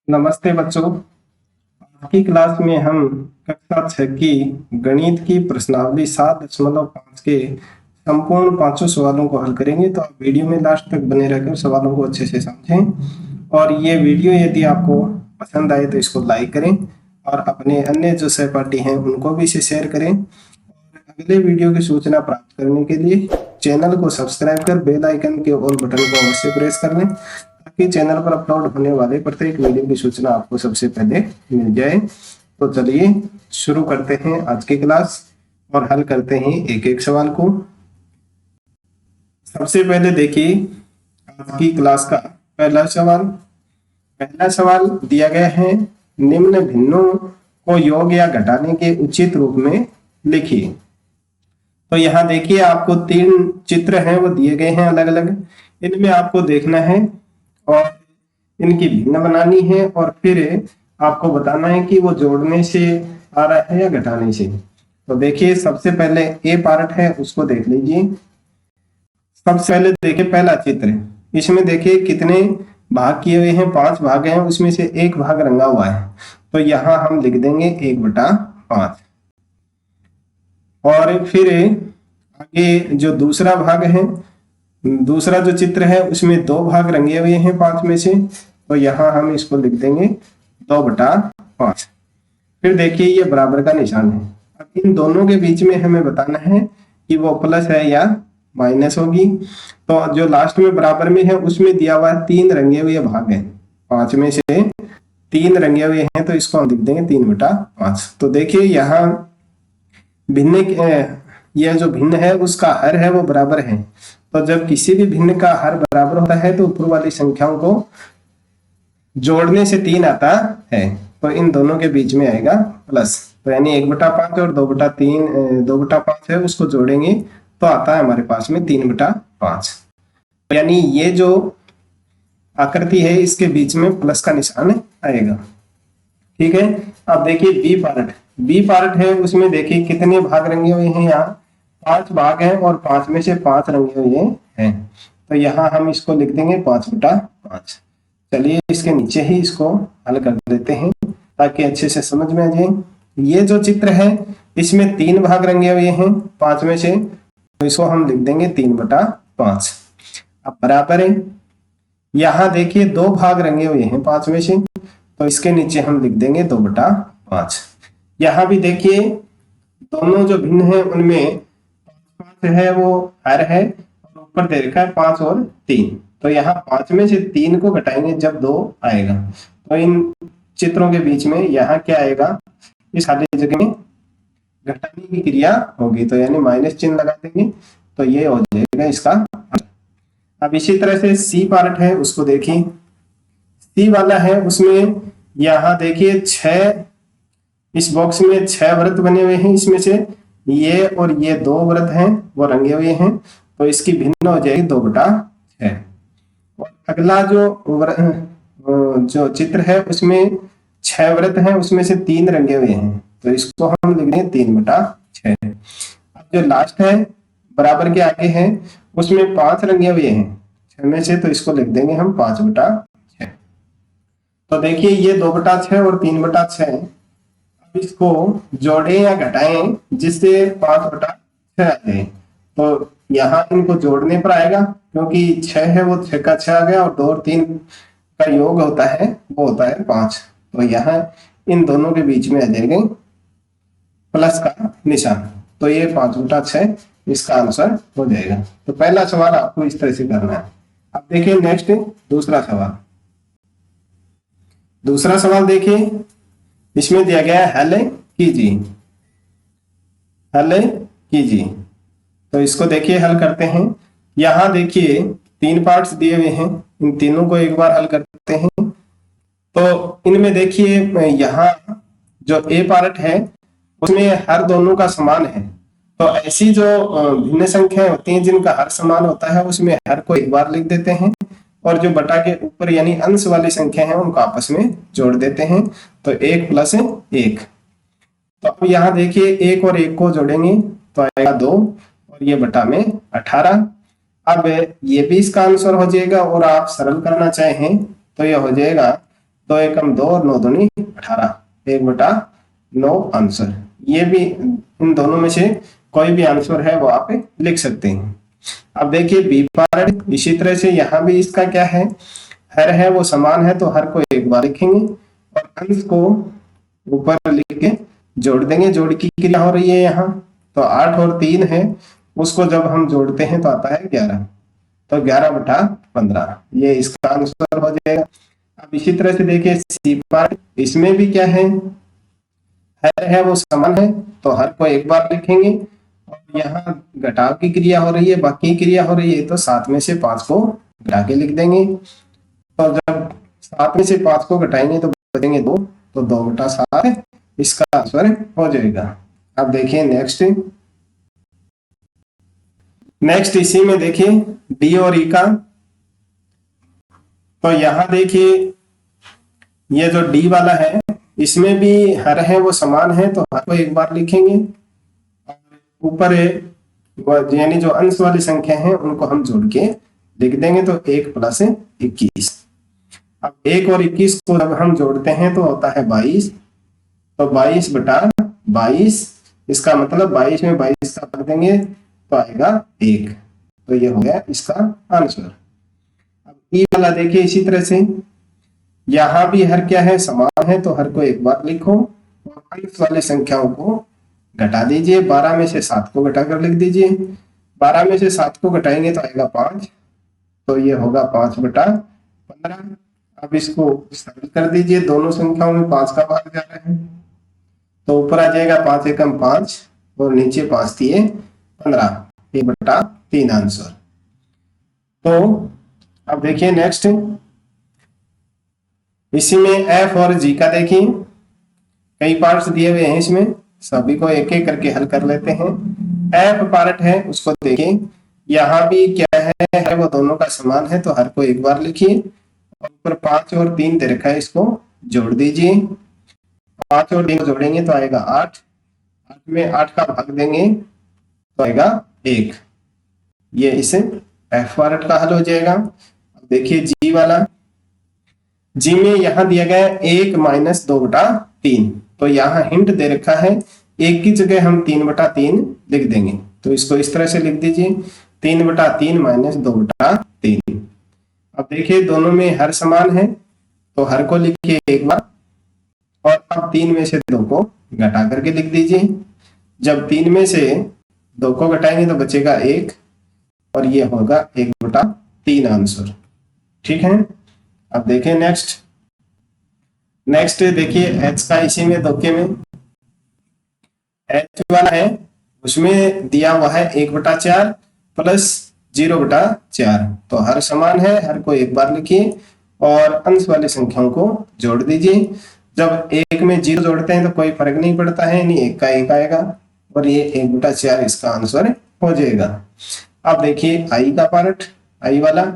नमस्ते बच्चों। आज की क्लास में हम कक्षा 6 की गणित की प्रश्नावली 7.5 के संपूर्ण पांचों सवालों को हल करेंगे। तो आप वीडियो में लास्ट तक बने रहकर सवालों को अच्छे से समझें। और ये वीडियो यदि आपको पसंद आए तो इसको लाइक करें और अपने अन्य जो सहपाठी हैं उनको भी इसे शेयर करें। और अगले वीडियो की सूचना प्राप्त करने के लिए चैनल को सब्सक्राइब कर बेल आइकन के ऑल बटन को अवश्य प्रेस कर लें ताकि चैनल पर अपलोड होने वाले प्रत्येक वीडियो की सूचना आपको सबसे पहले मिल जाए। तो चलिए शुरू करते हैं आज की क्लास और हल करते हैं एक एक सवाल को। सबसे पहले देखिए आज की क्लास का पहला सवाल दिया गया है, निम्न भिन्नों को योग या घटाने के उचित रूप में लिखिए। तो यहाँ देखिए आपको 3 चित्र हैं वो दिए गए हैं अलग अलग। इनमें आपको देखना है और इनकी भिन्न बनानी है और फिर आपको बताना है कि वो जोड़ने से आ रहा है या घटाने से। तो देखिए सबसे पहले ए पार्ट है उसको देख लीजिए। सबसे पहले देखिए पहला चित्र, इसमें देखिए कितने भाग किए हुए हैं, 5 भाग हैं, उसमें से एक भाग रंगा हुआ है। तो यहाँ हम लिख देंगे 1/5। और फिर आगे जो दूसरा भाग है, दूसरा जो चित्र है उसमें 2 भाग रंगे हुए हैं 5 में से, तो यहाँ हम इसको लिख देंगे 2/5। फिर देखिए ये बराबर का निशान है। अब इन दोनों के बीच में हमें बताना है कि वो प्लस है या माइनस होगी। तो जो लास्ट में बराबर में है उसमें दिया हुआ है 3 रंगे हुए भाग हैं, 5 में से 3 रंगे हुए हैं, तो इसको हम लिख देंगे 3/5। तो देखिए यहाँ भिन्न यह जो भिन्न है उसका हर है वो बराबर है। तो जब किसी भी भिन्न का हर बराबर होता है तो ऊपर वाली संख्याओं को जोड़ने से 3 आता है, तो इन दोनों के बीच में आएगा प्लस। तो यानी 1/5 और 2/5 है उसको जोड़ेंगे तो आता है हमारे पास में 3/5। यानी ये जो आकृति है इसके बीच में प्लस का निशान आएगा। ठीक है। अब देखिए बी पार्ट है, उसमें देखिए कितने भाग रंगे हुए हैं, यहाँ 5 भाग हैं और 5 में से 5 रंगे हुए हैं। तो यहाँ हम इसको लिख देंगे 5/5। चलिए इसके नीचे ही इसको हल कर देते हैं ताकि अच्छे से समझ में आ जाए। ये जो चित्र है इसमें 3 भाग रंगे हुए हैं 5 में से, तो इसको हम लिख देंगे 3/5। अब बराबर है, यहाँ देखिए 2 भाग रंगे हुए हैं 5 में से, तो इसके नीचे हम लिख देंगे 2/5। यहाँ भी देखिए दोनों जो भिन्न है उनमें 5 है वो हर है और ऊपर दे रखा है 5 और 3। तो यहाँ 5 में से 3 को घटाएंगे जब 2 आएगा, तो इन चित्रों के बीच में यहाँ क्या आएगा, इस खाली जगह में घटाने की क्रिया होगी, तो यानी माइनस चिन्ह लगा देंगे, तो ये हो जाएगा इसका। अब इसी तरह से सी पार्ट है उसको देखिए। सी वाला है उसमें यहाँ देखिए 6, इस बॉक्स में 6 वृत्त बने हुए हैं, इसमें से ये और ये 2 वृत्त हैं वो रंगे हुए हैं, तो इसकी भिन्न हो जाएगी 2/6। और अगला जो चित्र है उसमें 6 वृत्त हैं, उसमें से 3 रंगे हुए हैं, तो इसको हम लिख देंगे 3/6। अब जो लास्ट है बराबर के आगे है उसमें 5 रंगे हुए हैं 6 में से, तो इसको लिख देंगे हम 5/6। तो देखिए ये 2/6 और 3/6, अब इसको जोड़ें या घटाएं जिससे 5/6 आ जाए। तो यहाँ इनको जोड़ने पर आएगा क्योंकि 6 है वो 6 का 6 आ गया और 2 और 3 का योग होता है वो होता है 5। तो यहाँ इन दोनों के बीच में आ जाएगा प्लस का निशान, तो ये 5/6 इसका आंसर हो जाएगा। तो पहला सवाल आपको इस तरह से करना है। अब देखिए नेक्स्ट दूसरा सवाल देखिए, इसमें दिया गया है हल कीजिए। तो इसको देखिए हल करते हैं। यहाँ देखिए 3 पार्ट्स दिए हुए हैं, इन तीनों को एक बार हल करते हैं। तो इनमें देखिए यहाँ जो ए पार्ट है उसमें हर दोनों का समान है, तो ऐसी जो भिन्न संख्याएं होती हैं जिनका हर समान होता है उसमें हर को एक बार लिख देते हैं और जो बटा के ऊपर यानी अंश वाली संख्या है उनको आपस में जोड़ देते हैं, तो 1 + 1। तो अब यहाँ देखिए 1 और 1 को जोड़ेंगे तो आएगा 2 और ये बटा में 18। अब ये भी इसका आंसर हो जाएगा और आप सरल करना चाहें तो ये हो जाएगा 2 एकम 2 और 9 दूनी 18, 1/9 आंसर। ये भी इन दोनों में से कोई भी आंसर है वो आप लिख सकते हैं। अब देखिए बी पार्ट, इसी तरह से यहाँ भी इसका क्या है, हर है वो समान है तो हर को एक बार लिखेंगे और अंश को ऊपर लिख के जोड़ देंगे। जोड़ की क्रिया हो रही है यहाँ, तो 8 और 3 है, उसको जब हम जोड़ते हैं तो आता है 11, तो 11/15 ये इसका आंसर हो जाएगा। अब इसी तरह से देखिए सी पार्ट, इसमें भी क्या है, हर है वो समान है तो हर को एक बार लिखेंगे और यहाँ घटाव की क्रिया हो रही है, बाकी क्रिया हो रही है, तो 7 में से 5 को घटा के लिख देंगे। तो जब 7 में से 5 को घटाएंगे तो बचेंगे 2, तो 2/7 इसका आंसर हो जाएगा। अब देखिए नेक्स्ट इसी में देखिए डी और ई का, तो यहां देखिए ये जो डी वाला है इसमें भी हर है वो समान है तो हर को एक बार लिखेंगे, ऊपर यानी जो अंश वाली संख्या है उनको हम जोड़ के लिख देंगे, तो 1 + 21। अब 1 और 21 को जब हम जोड़ते हैं तो होता है 22, तो 22/22, इसका मतलब 22 में 22 का भाग देंगे तो आएगा 1, तो ये हो गया इसका आंसर। अब ई वाला देखिए इसी तरह से, यहाँ भी हर क्या है, समान है तो हर को एक बार लिखो और अंश वाली संख्याओं को घटा दीजिए। 12 में से 7 को घटाकर लिख दीजिए। 12 में से 7 को घटाएंगे तो आएगा 5, तो ये होगा 5/15। अब इसको सरल कर दीजिए, दोनों संख्याओं में 5 का भाग जा रहा है, तो ऊपर आ जाएगा 5 एकम 5 और नीचे 5 दिए 15, 1/3 आंसर। तो अब देखिए नेक्स्ट, इसी में एफ और जी का देखिए कई पार्ट्स दिए हुए हैं, इसमें सभी को एक एक करके हल कर लेते हैं। एफ पार्ट है उसको देखिए, यहाँ भी क्या है वो दोनों का समान है तो हर को एक बार लिखिए और ऊपर 5 और 3 दे रखा है, इसको जोड़ दीजिए। 5 और 3 जोड़ेंगे तो आएगा 8, 8 में 8 का भाग देंगे तो आएगा 1, ये इसे एफ पार्ट का हल हो जाएगा। अब देखिए जी वाला, जी में यहाँ दिया गया 1 - 2/3, तो यहाँ हिंट दे रखा है 1 की जगह हम 3/3 लिख देंगे, तो इसको इस तरह से लिख दीजिए 3/3 - 2/3। अब देखिए दोनों में हर समान है तो हर को लिखिए एक बार और अब 3 में से 2 को घटा करके लिख दीजिए। जब 3 में से 2 को घटाएंगे तो बचेगा 1 और ये होगा 1/3 आंसर। ठीक है। अब देखिए नेक्स्ट देखिए एच का, इसी में धोखे में एच वाला है उसमें दिया हुआ है 1/4 + 0/4, तो हर समान है, हर को एक बार लिखिए और अंश वाली संख्याओं को जोड़ दीजिए। जब 1 में 0 जोड़ते हैं तो कोई फर्क नहीं पड़ता है, नहीं 1 का 1 आएगा और ये 1/4 इसका आंसर हो जाएगा। अब देखिए आई का पार्ट, आई वाला,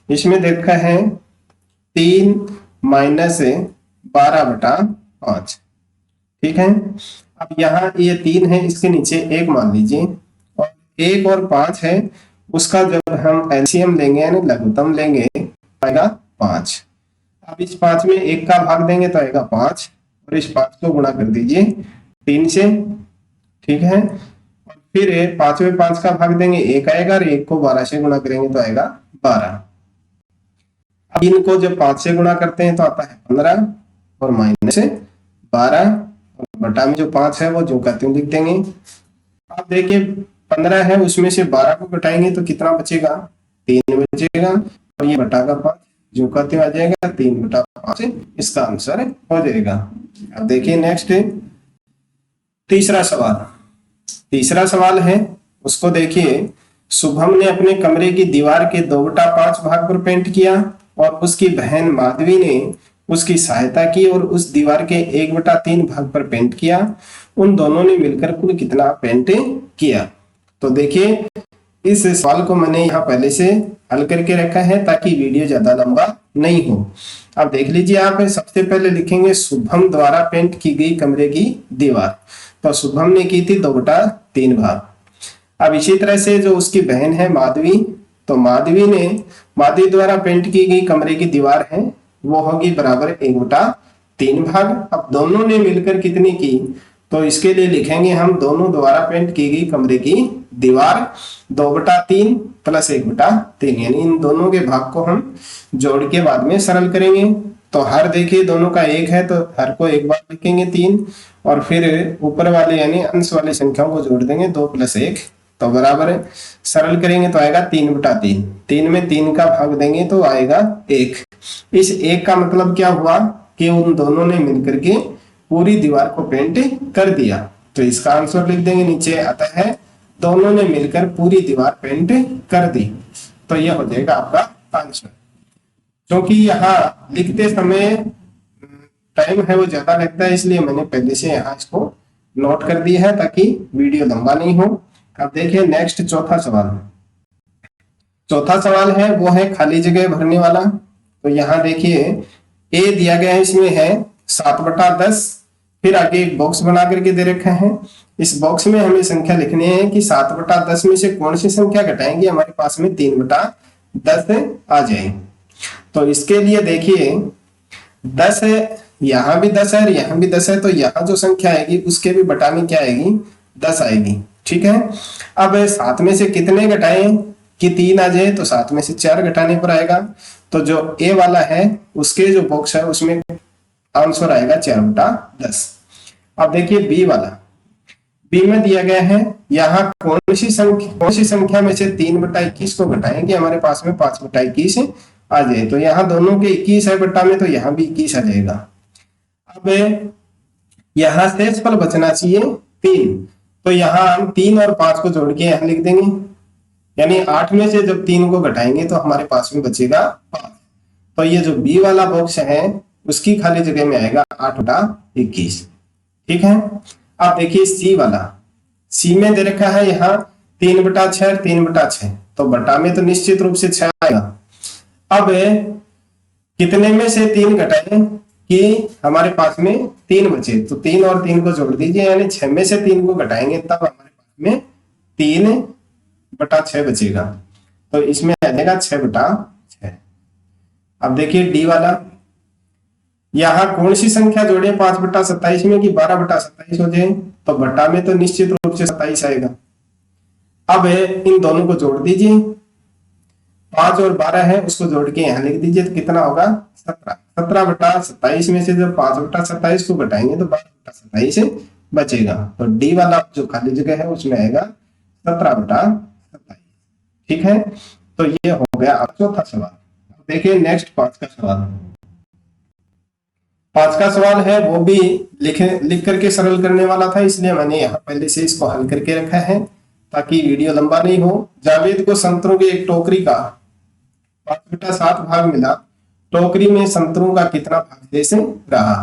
इसमें देखा है 3 - 12/5। ठीक है। अब यहाँ ये 3 है, इसके नीचे 1 मान लीजिए और 1 और 5 है, उसका जब हम एलसीएम लेंगे यानी लघुत्तम लेंगे आएगा 5। अब इस 5 में 1 का भाग देंगे तो आएगा 5 और इस 5 को गुणा कर दीजिए 3 से। ठीक है। और फिर 5 में 5 का भाग देंगे 1 आएगा और 1 को 12 से गुणा करेंगे तो आएगा 12। अब इनको जब 5 से गुणा करते हैं तो आता है 15 और -12 और बटा में जो 5 है वो जो का त्यों लिख देंगे। अब देखिए 15 है, उसमें से 12 को घटाएंगे तो कितना बचेगा, 3 बचेगा और ये बटा का 5 जो का त्यों आ जाएगा 3/5, इसका आंसर हो जाएगा। अब देखिए नेक्स्ट तीसरा सवाल है उसको देखिए, शुभम ने अपने कमरे की दीवार के 2/5 भाग पर पेंट किया और उसकी बहन माधवी ने उसकी सहायता की और उस दीवार के 1/3 भाग पर पेंट किया। उन दोनों ने मिलकर कुल कितना पेंट किया। तो देखिए इस सवाल को मैंने यहाँ पहले से हल करके रखा है ताकि वीडियो ज्यादा लंबा नहीं हो। अब देख लीजिए आप, सबसे पहले लिखेंगे शुभम द्वारा पेंट की गई कमरे की दीवार, तो शुभम ने की थी 2/3 भाग। अब इसी तरह से जो उसकी बहन है माधवी, तो माधवी द्वारा पेंट की गई कमरे की दीवार है वो होगी बराबर 1/3 भाग। अब दोनों ने मिलकर कितनी की, तो इसके लिए लिखेंगे हम दोनों द्वारा पेंट की गई कमरे की दीवार 2/3 प्लस 1/3, यानी इन दोनों के भाग को हम जोड़ के बाद में सरल करेंगे। तो हर देखिए दोनों का 1 है, तो हर को एक बार लिखेंगे 3, और फिर ऊपर वाले यानी अंश वाली संख्याओं को जोड़ देंगे 2 + 1, तो बराबर है। सरल करेंगे तो आएगा 3/3। 3 में 3 का भाग देंगे तो आएगा 1। इस 1 का मतलब क्या हुआ कि उन दोनों ने मिलकर के पूरी दीवार को पेंट कर दिया। तो इसका आंसर लिख देंगे नीचे, अतः दोनों ने मिलकर पूरी दीवार पेंट कर दी। तो यह हो जाएगा आपका आंसर। क्योंकि यहाँ लिखते समय टाइम है वो ज्यादा लगता है, इसलिए मैंने पहले से यहाँ इसको नोट कर दिया है ताकि वीडियो लंबा नहीं हो। अब देखिए नेक्स्ट चौथा सवाल। चौथा सवाल है वो है खाली जगह भरने वाला। तो यहाँ देखिए ए दिया गया है, इसमें है 7/10, फिर आगे एक बॉक्स बना करके दे रखा है। इस बॉक्स में हमें संख्या लिखनी है कि 7/10 में से कौन सी संख्या घटाएंगे हमारे पास में 3/10 आ जाए। तो इसके लिए देखिए 10 है, यहाँ भी 10 है और यहाँ भी 10 है, तो यहाँ जो संख्या आएगी उसके भी बटानी क्या आएगी, 10 आएगी। ठीक है। अब 7 में से कितने घटाएं कि 3 आ जाए, तो 7 में से 4 घटाने पर आएगा। तो जो ए वाला है उसके जो बॉक्स है उसमें आंसर आएगा 4/10। अब देखिए बी वाला, बी में दिया गया है यहाँ कौन सी संख्या में से 3/21 को घटाएंगे हमारे पास में 5/21 आ जाए। तो यहाँ दोनों के 21 है बट्टा में, तो यहाँ भी 21 आ जाएगा। अब यहाँ शेषफल बचना चाहिए 3, तो यहाँ हम 3 और 5 को जोड़ के यहाँ लिख देंगे, यानी 8 में से जब 3 को घटाएंगे तो हमारे पास में बचेगा 5। तो ये जो बी वाला बॉक्स है उसकी खाली जगह में आएगा 8/21। ठीक है। अब देखिए सी वाला, सी में दे रखा है यहाँ 3/6 और 3/6, तो बटा में तो निश्चित रूप से 6 आएगा। अब कितने में से 3 घटाएं कि हमारे पास में 3 बचे, तो 3 और 3 को जोड़ दीजिए, यानी 6 में से 3 को घटाएंगे तब हमारे पास में 3/6 बचेगा। तो इसमें आ जाएगा 6/6। अब देखिए डी वाला, यहाँ कौन सी संख्या जोड़े 5/27 में कि 12/27 हो जाए, तो बट्टा में तो निश्चित रूप से 27 आएगा। अब इन दोनों को जोड़ दीजिए, 5 और 12 है उसको जोड़ के यहाँ लिख दीजिए, तो कितना होगा 17। 17/27 में से जब 5/27 को घटाएंगे तो 12/27 बचेगा। तो डी वाला जो खाली जगह है उसमें आएगा 17/27। ठीक है। तो ये हो गया अब चौथा सवाल। देखिए नेक्स्ट 5 का सवाल। 5 का सवाल है वो भी लिख करके सरल करने वाला था, इसलिए मैंने यहाँ पहले से इसको हल करके रखा है ताकि वीडियो लंबा नहीं हो। जावेद को संतरों की एक टोकरी का 5/7 भाग मिला, टोकरी में संतरों का कितना भाग शेष रहा।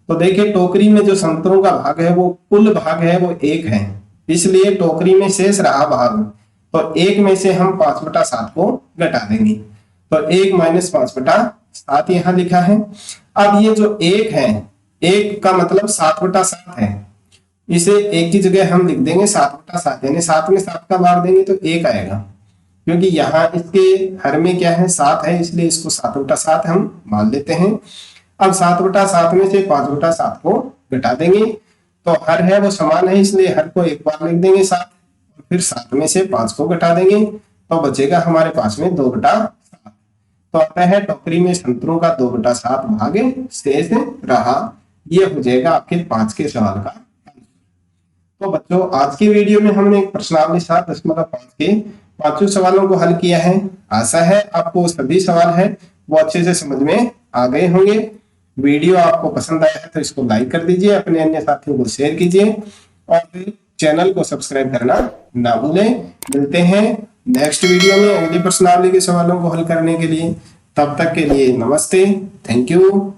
तो देखिए टोकरी में जो संतरों का भाग है वो कुल भाग है वो 1 है, इसलिए टोकरी में शेष रहा भाग, तो 1 में से हम 5/7 को घटा देंगे, तो 1 - 5/7 यहाँ लिखा है। अब ये जो 1 है, 1 का मतलब 7/7 है, इसे 1 की जगह हम लिख देंगे 7/7, यानी 7 में 7 का भाग देंगे तो 1 आएगा, क्योंकि यहाँ इसके हर में क्या है 7 है, इसलिए इसको 7/7 हम मान लेते हैं। अब 7/7 में से 5/7 को घटा देंगे, तो हर है वो समान है, इसलिए हर को एक बार लिख देंगे 7, फिर 7 में से 5 को घटा देंगे, तो बचेगा हमारे पास में 2/7। तो आता है टोकरी में संतरों का 2/7 भाग शेष रहा। ये हो जाएगा आपके 5 के सवाल का। तो बच्चों आज की वीडियो में हमने एक प्रश्नावली 7.5 के 5 सवालों को हल किया है। आशा है आपको सभी सवाल है वो अच्छे से समझ में आ गए होंगे। वीडियो आपको पसंद आया है तो इसको लाइक कर दीजिए, अपने अन्य साथियों को शेयर कीजिए और चैनल को सब्सक्राइब करना ना भूलें। मिलते हैं नेक्स्ट वीडियो में अगली प्रश्नावली के सवालों को हल करने के लिए। तब तक के लिए नमस्ते, थैंक यू।